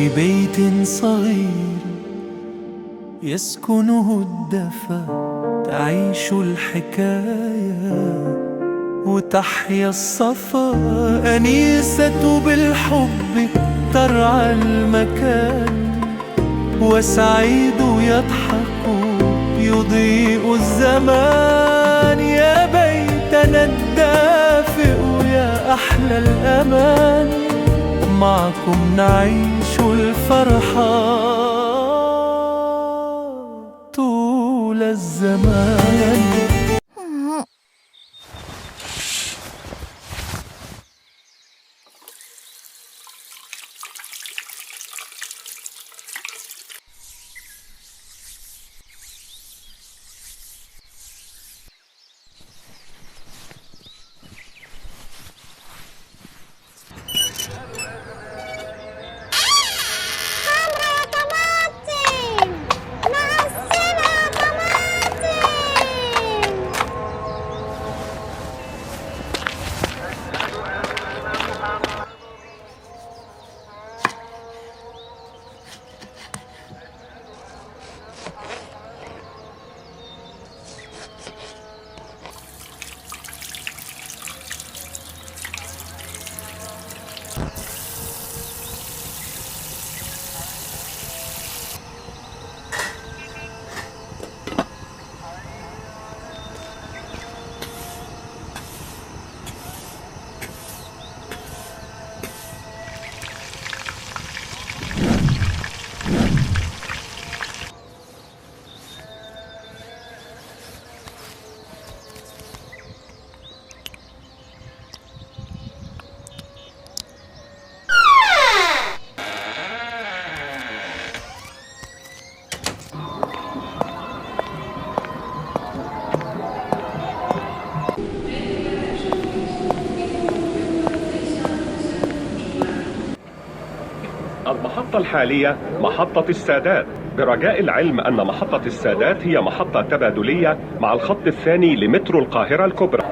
في بيت صغير يسكنه الدفا، تعيش الحكاية وتحيا الصفا. أنيسة بالحب ترعى المكان، وسعيد يضحك يضيء الزمان. يا بيتنا الدافئ يا أحلى الأمان، معكم نعيش الفرحة طول الزمان. المحطة الحالية محطة السادات، برجاء العلم أن محطة السادات هي محطة تبادلية مع الخط الثاني لمترو القاهرة الكبرى.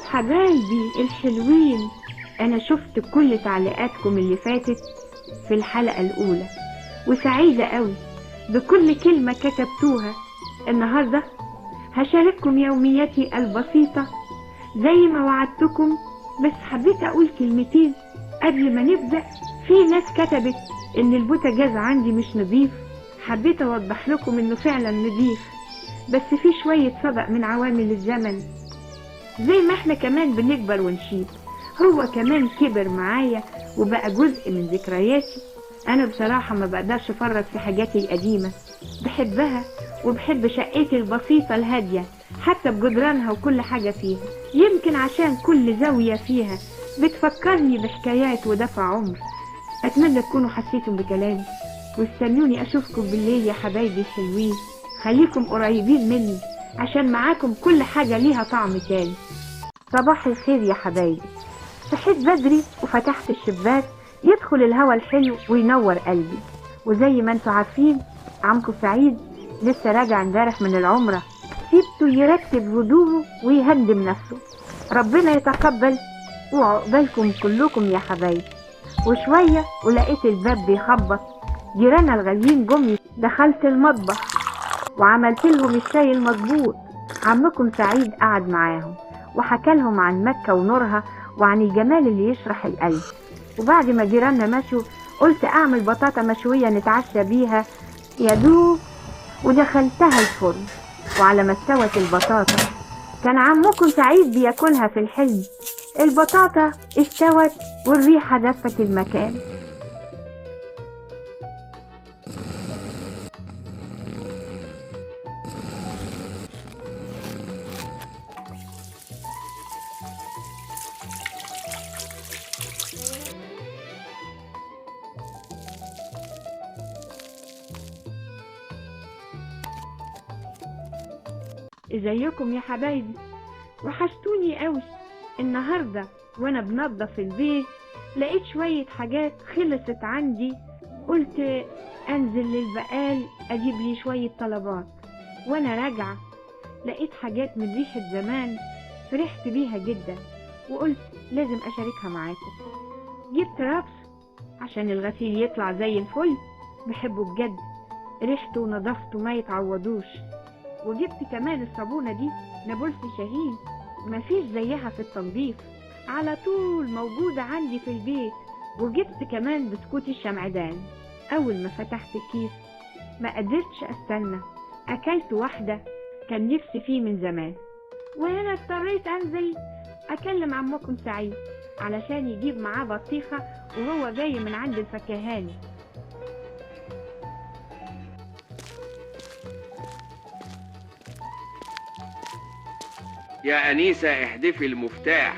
حبايبي الحلوين، أنا شفت كل تعليقاتكم اللي فاتت في الحلقة الأولى، وسعيدة قوي بكل كلمة كتبتوها. النهاردة هشارككم يومياتي البسيطة زي ما وعدتكم، بس حبيت أقول كلمتين قبل ما نبدأ. في ناس كتبت إن البوتاجاز عندي مش نظيف، حبيت أوضح لكم إنه فعلا نظيف، بس في شوية صدأ من عوامل الزمن. زي ما احنا كمان بنكبر ونشيب، هو كمان كبر معايا وبقى جزء من ذكرياتي. انا بصراحة ما بقدرش افرط في حاجاتي القديمة، بحبها وبحب شقتي البسيطة الهادية حتى بجدرانها وكل حاجة فيها، يمكن عشان كل زاوية فيها بتفكرني بحكايات ودفع عمر. اتمنى تكونوا حسيتم بكلامي، واستنوني اشوفكم بالليل يا حبايبي الحلوين. خليكم قريبين مني عشان معاكم كل حاجة ليها طعم تاني. صباح الخير يا حبايبي. صحيت بدري وفتحت الشباك يدخل الهوا الحلو وينور قلبي، وزي ما انتوا عارفين عمكم سعيد لسه راجع امبارح من العمرة، سيبته يرتب هدومه ويهندم نفسه. ربنا يتقبل وعقبالكم كلكم يا حبايبي. وشوية ولقيت الباب بيخبط، جيراننا الغاليين جم. دخلت المطبخ وعملت لهم الشاي المظبوط. عمكم سعيد قعد معاهم وحكى لهم عن مكة ونورها وعن الجمال اللي يشرح القلب. وبعد ما جيراننا مشوا قلت اعمل بطاطا مشوية نتعشى بيها يا دوب، ودخلتها الفرن. وعلى ما استوت البطاطا كان عمكم سعيد بياكلها في الحلم. البطاطا استوت والريحة دفت المكان. ازيكم يا حبايبي؟ وحشتوني قوي. النهاردة وانا بنظف البيت لقيت شوية حاجات خلصت عندي، قلت انزل للبقال اجيب لي شوية طلبات. وانا راجعة لقيت حاجات من ريحة زمان فرحت بيها جدا، وقلت لازم اشاركها معاكم. جبت رابس عشان الغسيل يطلع زي الفل، بحبه بجد، ريحته ونظافته ما يتعوضوش. وجبت كمان الصابونة دي نابلسي شاهين، مفيش زيها في التنظيف، على طول موجودة عندي في البيت. وجبت كمان بسكوت الشمعدان. أول ما فتحت الكيس ما قدرتش أستنى، أكلت واحدة كان نفسي فيه من زمان. وهنا اضطريت أنزل أكلم عمكم سعيد علشان يجيب معاه بطيخة وهو جاي من عند الفكهاني. يا أنيسة احذفي المفتاح.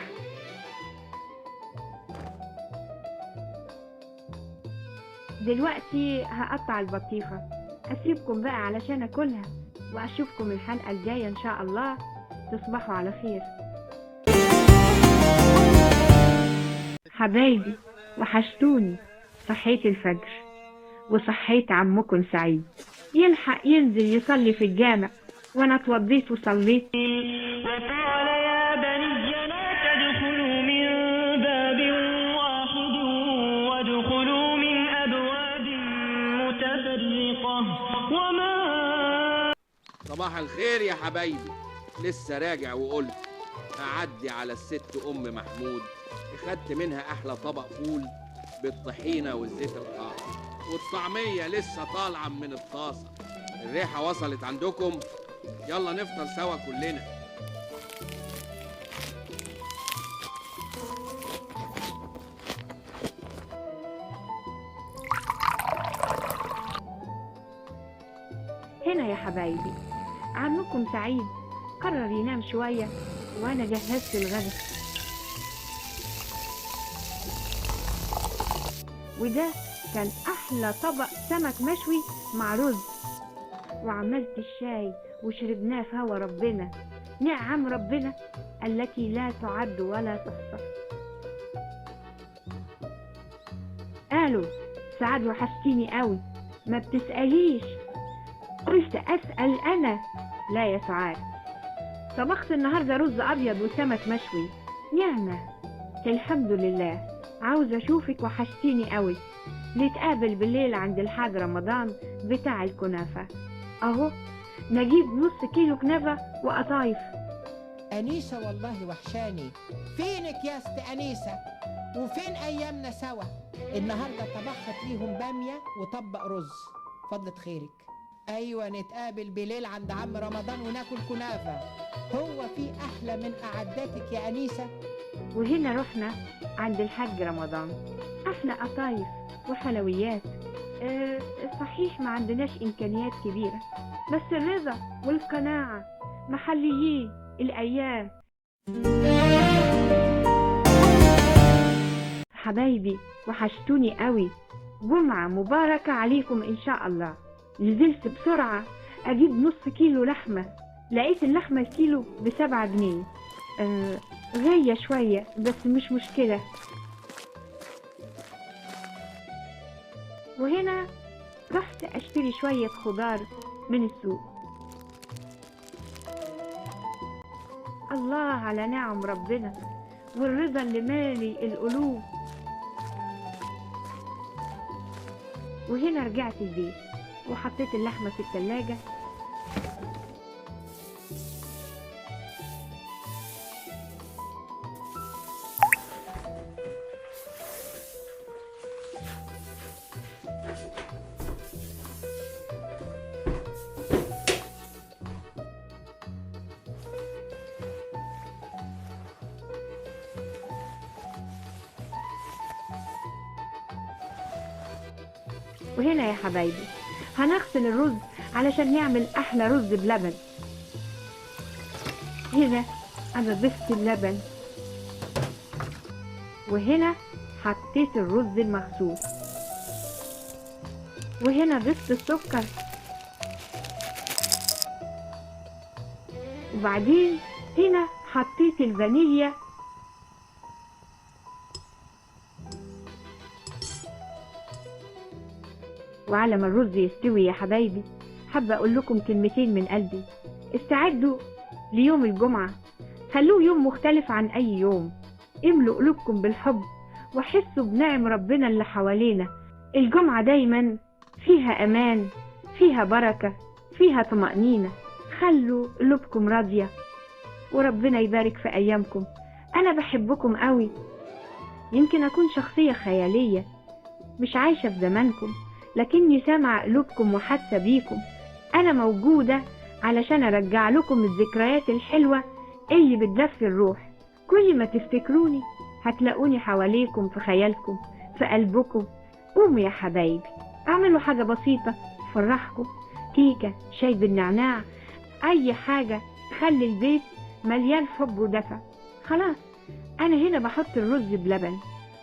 دلوقتي هقطع البطيخة، أسيبكم بقى علشان أكلها، وأشوفكم الحلقة الجاية إن شاء الله. تصبحوا على خير حبايبي، وحشتوني. صحيت الفجر وصحيت عمكم سعيد يلحق ينزل يصلي في الجامع، وانا اتوضيت وصليت. وقال يا بني لا تدخلوا من باب واحد وادخلوا من أبواب متفرقة وما. صباح الخير يا حبايبي. لسه راجع وقلت أعدي على الست أم محمود، أخدت منها أحلى طبق فول بالطحينة والزيت الحار، والطعمية لسه طالعة من الطاسة. الريحة وصلت عندكم؟ يلا نفطر سوا كلنا. هنا يا حبايبي عمكم سعيد قرر ينام شوية، وانا جهزت الغدا. وده كان احلى طبق سمك مشوي مع رز، وعملت الشاي وشربناه في هوا ربنا، نعم ربنا التي لا تعد ولا تحصى. قالوا سعاد وحشتيني قوي، ما بتسأليش. قلت أسأل أنا. لا يا سعاد، طبخت النهاردة رز أبيض وسمك مشوي. نعمة الحمد لله. عاوزة أشوفك، وحشتيني قوي. نتقابل بالليل عند الحاج رمضان بتاع الكنافة. أهو نجيب نص كيلو كنافة وقطايف. أنيسة والله وحشاني. فينك يا ست أنيسة؟ وفين أيامنا سوا؟ النهاردة طبخت ليهم بامية وطبق رز، فضلت خيرك. أيوة نتقابل بالليل عند عم رمضان وناكل كنافة. هو في أحلى من قعداتك يا أنيسة؟ وهنا رحنا عند الحاج رمضان، أحلى قطايف وحلويات. صحيح ما عندناش إمكانيات كبيرة، بس الرضا والقناعة محليين الأيام. حبايبي وحشتوني قوي. جمعة مباركة عليكم إن شاء الله. نزلت بسرعة أجيب نص كيلو لحمة، لقيت اللحمة الكيلو ب7 جنيه. غالية شوية بس مش مشكلة. وهنا رحت أشتري شوية خضار من السوق. الله على نعم ربنا والرضا اللي مالي القلوب. وهنا رجعت البيت وحطيت اللحمة في الثلاجة. وهنا يا حبايبي هنغسل الرز علشان نعمل احلى رز بلبن. هنا انا ضفت اللبن، وهنا حطيت الرز المغسول، وهنا ضفت السكر، وبعدين هنا حطيت الفانيليا وعلى ما الرز يستوي يا حبايبي حابة أقول لكم كلمتين من قلبي. استعدوا ليوم الجمعة، خلوه يوم مختلف عن أي يوم. املوا قلوبكم بالحب وحسوا بنعم ربنا اللي حوالينا. الجمعة دايما فيها أمان، فيها بركة، فيها طمأنينة. خلوا قلوبكم راضية وربنا يبارك في أيامكم. أنا بحبكم قوي. يمكن أكون شخصية خيالية مش عايشة في زمانكم، لكني سامعة قلوبكم وحاسة بيكم. أنا موجودة علشان أرجع لكم الذكريات الحلوة اللي بتدفي الروح. كل ما تفتكروني هتلاقوني حواليكم في خيالكم في قلبكم. قوموا يا حبايبي اعملوا حاجة بسيطة تفرحكم، كيكة، شاي بالنعناع، أي حاجة تخلي البيت مليان حب ودفى. خلاص أنا هنا بحط الرز بلبن.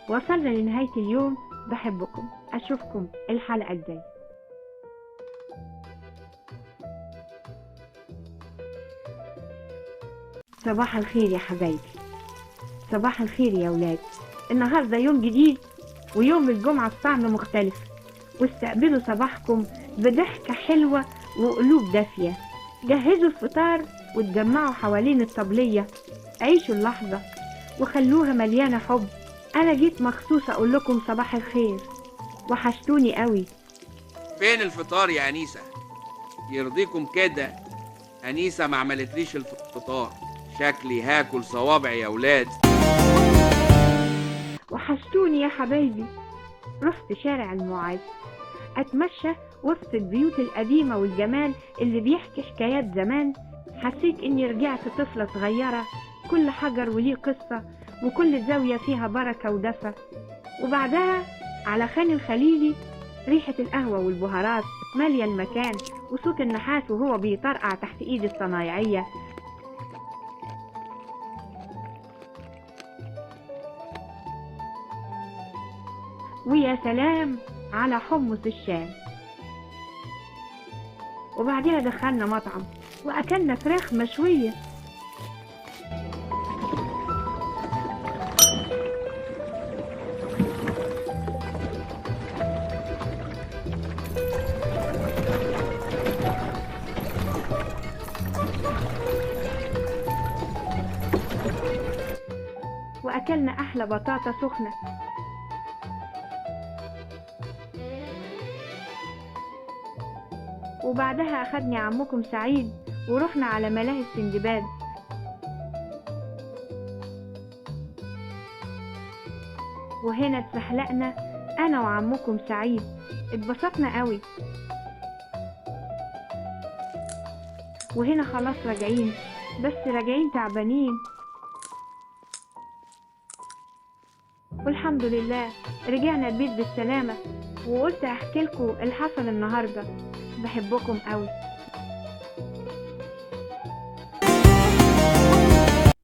وصلنا لنهاية اليوم. بحبكم. أشوفكم الحلقة الجاية. صباح الخير يا حبايبي، صباح الخير يا ولاد. النهاردة يوم جديد ويوم الجمعة الطعم مختلف، واستقبلوا صباحكم بضحكة حلوة وقلوب دافية. جهزوا الفطار واتجمعوا حوالين الطبلية. عيشوا اللحظة وخلوها مليانة حب. أنا جيت مخصوص أقول لكم صباح الخير، وحشتوني قوي. فين الفطار يا أنيسة؟ يرضيكم كده أنيسة ما عملتليش الفطار، شكلي هاكل صوابع يا ولاد. وحشتوني يا حبايبي. رحت شارع المعز أتمشى وسط البيوت القديمة والجمال اللي بيحكي حكايات زمان. حسيت إني رجعت طفلة صغيرة، كل حجر وليه قصة وكل زاوية فيها بركة ودفى. وبعدها على خان الخليلي ريحة القهوة والبهارات مالية المكان، وصوت النحاس وهو بيطرقع تحت إيد الصنايعية. ويا سلام على حمص الشام. وبعدين دخلنا مطعم وأكلنا فراخ مشوية. وأكلنا أحلى بطاطا سخنة. وبعدها أخدني عمكم سعيد ورحنا على ملاهي السندباد. وهنا اتسحلقنا أنا وعمكم سعيد، اتبسطنا قوي. وهنا خلاص راجعين، بس راجعين تعبانين. والحمد لله رجعنا البيت بالسلامة. وقلت أحكي لكم اللي حصل النهاردة. بحبكم قوي.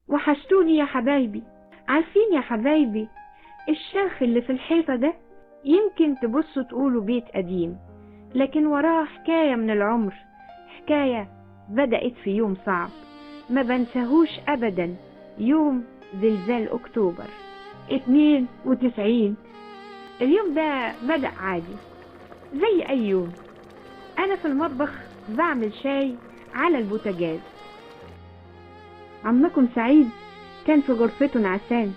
وحشتوني يا حبايبي. عارفين يا حبايبي الشرخ اللي في الحيطة ده يمكن تبصوا تقولوا بيت قديم، لكن وراه حكاية من العمر. حكاية بدأت في يوم صعب ما بنساهوش أبدا، يوم زلزال أكتوبر 92. اليوم ده بدأ عادي زي أي يوم. أنا في المطبخ بعمل شاي على البوتاجاز. عمكم سعيد كان في غرفته نعسان،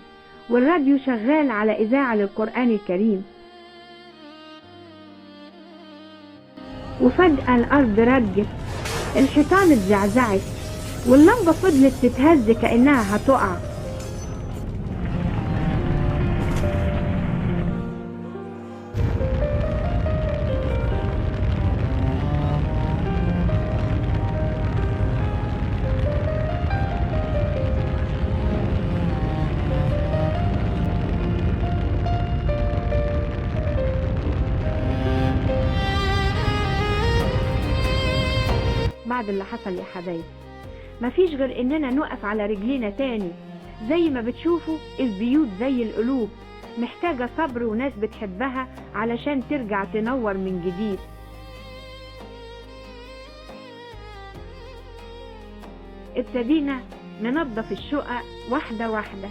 والراديو شغال على إذاعة للقرآن الكريم. وفجأة الأرض رجت، الحيطان اتزعزعت، واللمبة فضلت تتهز كأنها هتقع. بعد اللي حصل يا حبايبي مفيش غير اننا نقف على رجلينا تاني. زي ما بتشوفوا البيوت زي القلوب، محتاجة صبر وناس بتحبها علشان ترجع تنور من جديد. ابتدينا ننظف الشقق واحدة واحدة،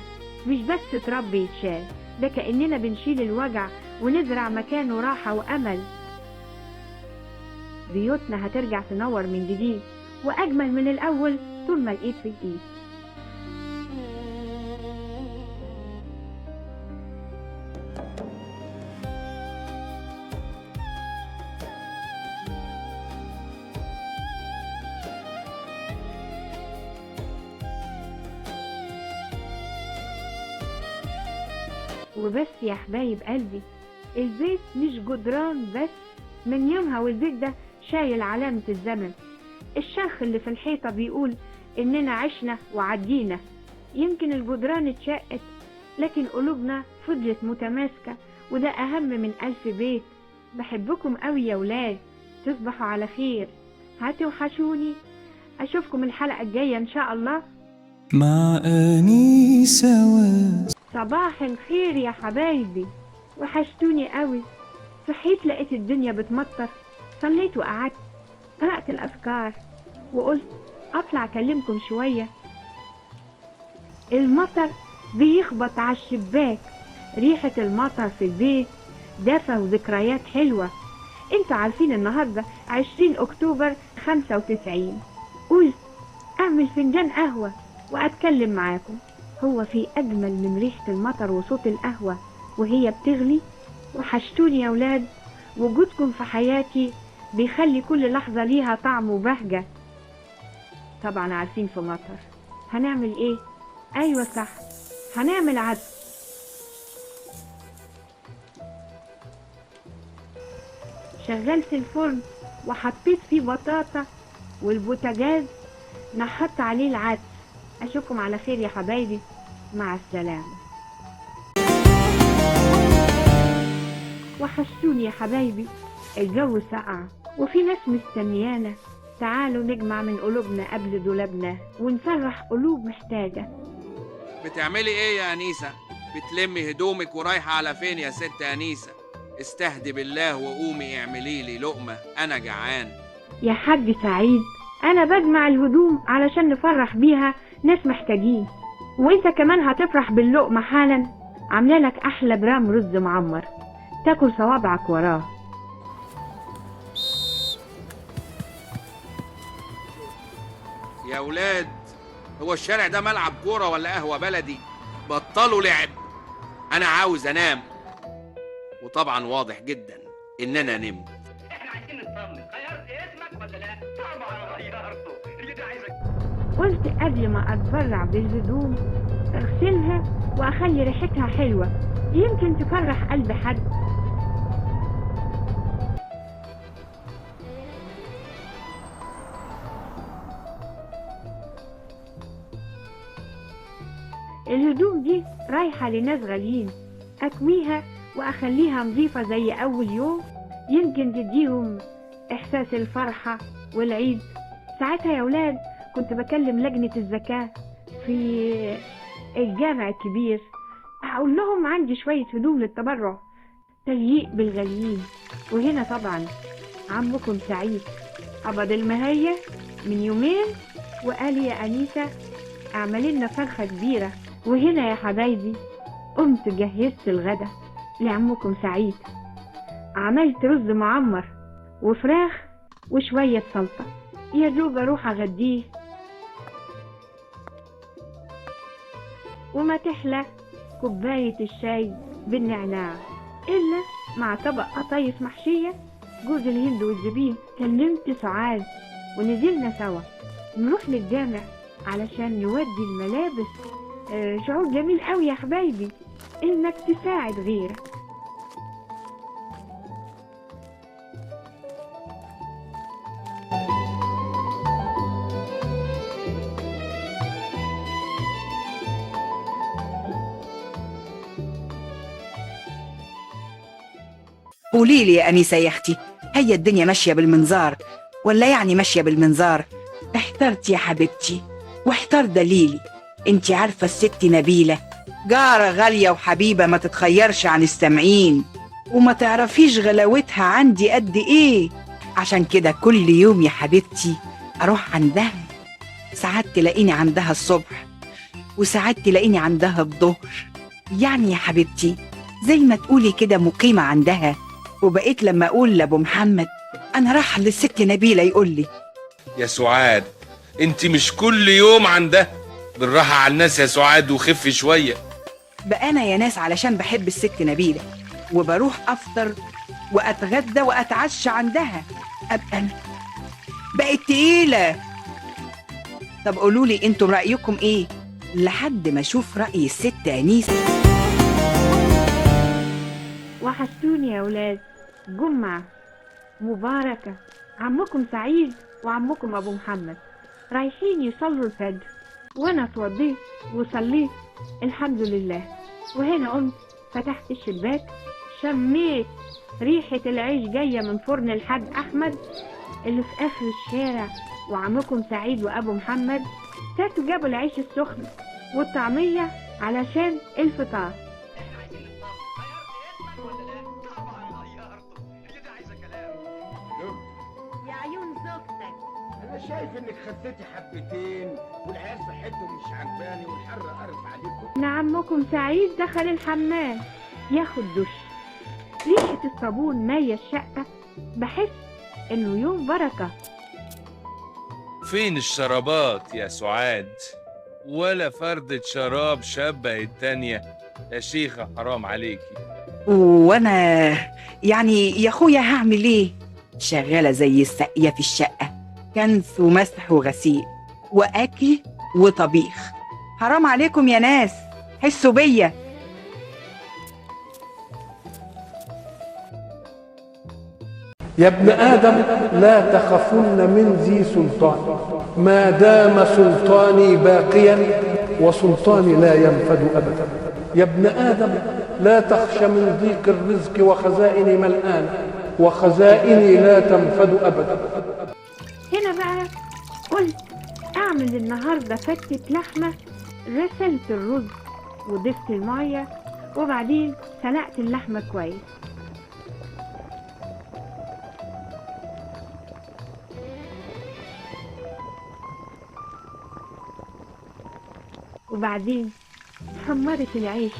مش بس تراب يتشال، ده كأننا بنشيل الوجع ونزرع مكانه راحة وأمل. بيوتنا هترجع تنور من جديد وأجمل من الأول طول ما الإيد في الإيد. وبس يا حبايب قلبي، البيت مش جدران بس، من يومها والبيت ده شايل علامة الزمن. الشرخ اللي في الحيطة بيقول إننا عشنا وعدينا. يمكن الجدران اتشقت لكن قلوبنا فضلت متماسكة، وده أهم من 1000 بيت. بحبكم قوي يا ولاد، تصبحوا على خير، هتوحشوني. أشوفكم الحلقة الجاية إن شاء الله. مع أنيسة صباح الخير يا حبايبي، وحشتوني قوي. صحيت لقيت الدنيا بتمطر، صليت وقعدت قرأت الأذكار وقلت أطلع أكلمكم شوية. المطر بيخبط على الشباك، ريحة المطر في البيت دفى وذكريات حلوة. انتوا عارفين النهاردة 20 أكتوبر 95. قلت أعمل فنجان قهوة وأتكلم معاكم. هو في أجمل من ريحة المطر وصوت القهوة وهي بتغلي؟ وحشتوني يا ولاد، وجودكم في حياتي بيخلي كل لحظة ليها طعم وبهجة. طبعا عارفين في مطر هنعمل ايه؟ ايوه صح، هنعمل عدس. شغلت الفرن وحطيت فيه بطاطا والبوتاجاز نحط عليه العدس. اشوفكم على خير يا حبايبي، مع السلامة. وحشتوني يا حبايبي، الجو سقع وفي ناس مستنيانا. تعالوا نجمع من قلوبنا قبل دولابنا ونفرح قلوب محتاجة. بتعملي ايه يا أنيسة؟ بتلمي هدومك ورايحة على فين يا ست أنيسة؟ استهدي بالله وقومي اعملي لي لقمة، أنا جعان. يا حاج سعيد، أنا بجمع الهدوم علشان نفرح بيها ناس محتاجين، وإنت كمان هتفرح باللقمة حالا. عاملة لك أحلى برام رز معمر تاكل صوابعك وراه. يا ولاد، هو الشارع ده ملعب كورة ولا قهوة بلدي؟ بطلوا لعب، أنا عاوز أنام. وطبعا واضح جدا إن أنا نمت. احنا عايزين نطمن، غيرت اسمك ولا لا؟ طبعا غيرته، اللي ده عايزك. قلت قبل ما أتبرع بالهدوم أغسلها وأخلي ريحتها حلوة، يمكن تفرح قلب حد. الهدوم دي رايحة لناس غاليين، أكويها وأخليها نظيفة زي أول يوم، يمكن تديهم إحساس الفرحة والعيد. ساعتها يا ولاد كنت بكلم لجنة الزكاة في الجامع الكبير، أقول لهم عندي شوية هدوم للتبرع تليق بالغاليين. وهنا طبعا عمكم سعيد قبض المهية من يومين وقال يا أنيسة اعملي لنا فرخة كبيرة. وهنا يا حبايبي قمت جهزت الغدا لعمكم سعيد، عملت رز معمر وفراخ وشوية سلطة، يا دوب اروح اغديه. وما تحلى كوباية الشاي بالنعناع الا مع طبق قطايف محشية جوز الهند والزبيب. كلمت سعاد ونزلنا سوا نروح للجامع علشان نودي الملابس. شعور جميل قوي يا حبايبي انك تساعد غيرك. قولي لي يا أنيسة يا أختي، هي الدنيا ماشية بالمنظار ولا يعني ماشية بالمنظار؟ احترت يا حبيبتي واحتر دليلي. انتي عارفة الست نبيلة جارة غالية وحبيبة ما تتخيرش عن السامعين، وما تعرفيش غلاوتها عندي قد ايه. عشان كده كل يوم يا حبيبتي اروح عندها ساعات تلاقيني عندها الصبح وساعات تلاقيني عندها الظهر. يعني يا حبيبتي زي ما تقولي كده مقيمة عندها. وبقيت لما أقول لأبو محمد أنا راح للست نبيلة يقول لي يا سعاد انت مش كل يوم عندها؟ بالراحة على الناس يا سعاد وخفي شوية. بقى أنا يا ناس علشان بحب الست نبيلة وبروح أفطر وأتغدى وأتعشى عندها أبقى بقت تقيلة. طب قولولي انتوا رأيكم ايه لحد ما اشوف رأي الست أنيسة. وحشتوني يا ولاد. جمعة مباركة. عمكم سعيد وعمكم أبو محمد رايحين يصلوا الفجر، وأنا اتوضيت وصليت الحمد لله. وهنا قمت فتحت الشباك، شميت ريحة العيش جاية من فرن الحاج أحمد اللي في آخر الشارع. وعمكم سعيد وأبو محمد فاتوا جابوا العيش السخن والطعمية علشان الفطار. يا عيون زوجتك، انا شايف انك خسيتي حبتين والعيال صحتهم مش عجباني والحر قرف عليكم. إن عمكم سعيد دخل الحمام ياخد دش، ريحة الصابون ماية الشقة، بحس إنه يوم بركة. فين الشرابات يا سعاد؟ ولا فردة شراب شبه التانية يا شيخة، حرام عليكي. وانا يعني يا اخويا هعمل ايه؟ شغالة زي الساقية في الشقة، كنس ومسح وغسيل واكل وطبيخ. حرام عليكم يا ناس، حسوا بيا. يا ابن آدم لا تخفن من ذي سلطان ما دام سلطاني باقيا وسلطاني لا ينفد أبدا. يا ابن آدم لا تخش من ضيق الرزق وخزائني ملآن وخزائني لا تنفد أبدا. هنا بقى قلت أعمل النهاردة فتة لحمة. غسلت الرز وضفت المية وبعدين سلقت اللحمة كويس. وبعدين حمرت العيش.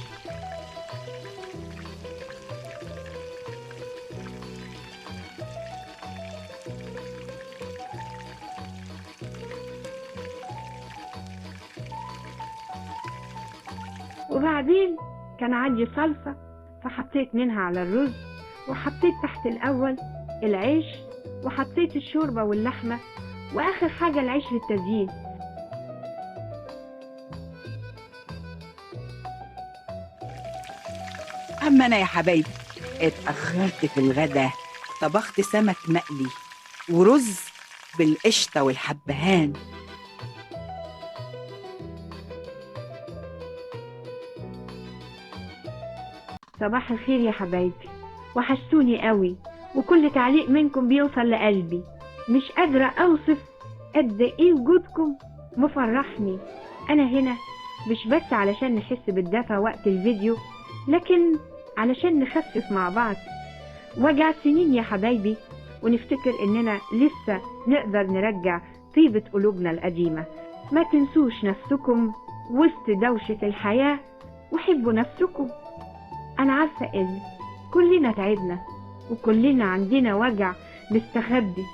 وبعدين كان عندي صلصة فحطيت منها على الرز، وحطيت تحت الأول العيش، وحطيت الشوربة واللحمة، وآخر حاجة العيش للتزيين. أما أنا يا حبايبي اتأخرت في الغدا، طبخت سمك مقلي ورز بالقشطة والحبهان. صباح الخير يا حبايبي، وحشتوني قوي، وكل تعليق منكم بيوصل لقلبي. مش قادرة أوصف قد إيه وجودكم مفرحني. أنا هنا مش بس علشان نحس بالدفى وقت الفيديو، لكن علشان نخفف مع بعض وجع سنين يا حبايبي، ونفتكر إننا لسه نقدر نرجع طيبة قلوبنا القديمة. ما تنسوش نفسكم وسط دوشة الحياة، وحبوا نفسكم. أنا عارفة إن كلنا تعبنا وكلنا عندنا وجع مستخبي،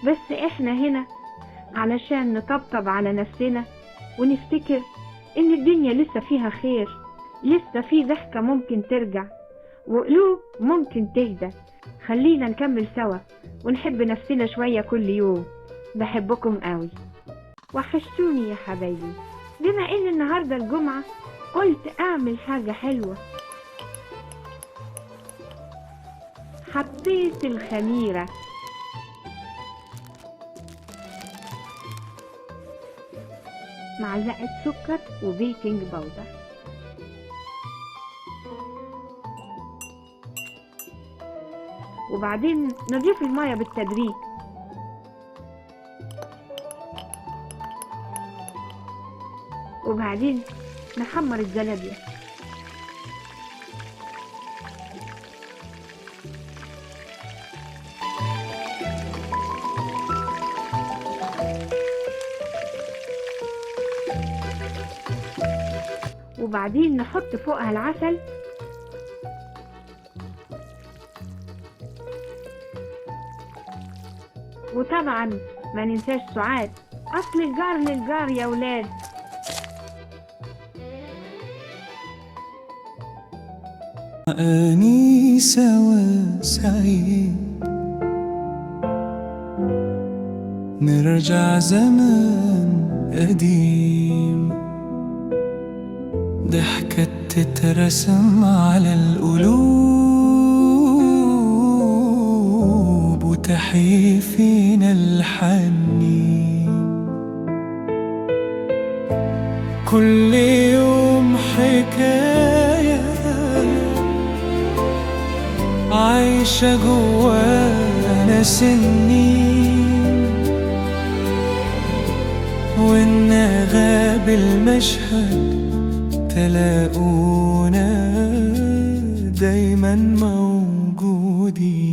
بس إحنا هنا علشان نطبطب على نفسنا ونفتكر إن الدنيا لسه فيها خير، لسه في ضحكة ممكن ترجع وقلوب ممكن تهدى. خلينا نكمل سوا ونحب نفسنا شوية كل يوم. بحبكم قوي، وحشتوني يا حبايبي. بما إن النهاردة الجمعة قلت أعمل حاجة حلوة. حطيت الخميرة، معلقة سكر وبيكنج باودر، وبعدين نضيف المية بالتدريج. وبعدين نحمر الزلابية. وبعدين نحط فوقها العسل وطبعا ما ننساش سعاد، أصل الجار للجار يا ولاد. أنيسة وسعيد نرجع زمان قديم، ضحكة تترسم على القلوب وتحيي فينا الحنين. كل يوم حكاية عايشة جوانا سنين، وإن غاب المشهد تلاقونا دايما موجودين.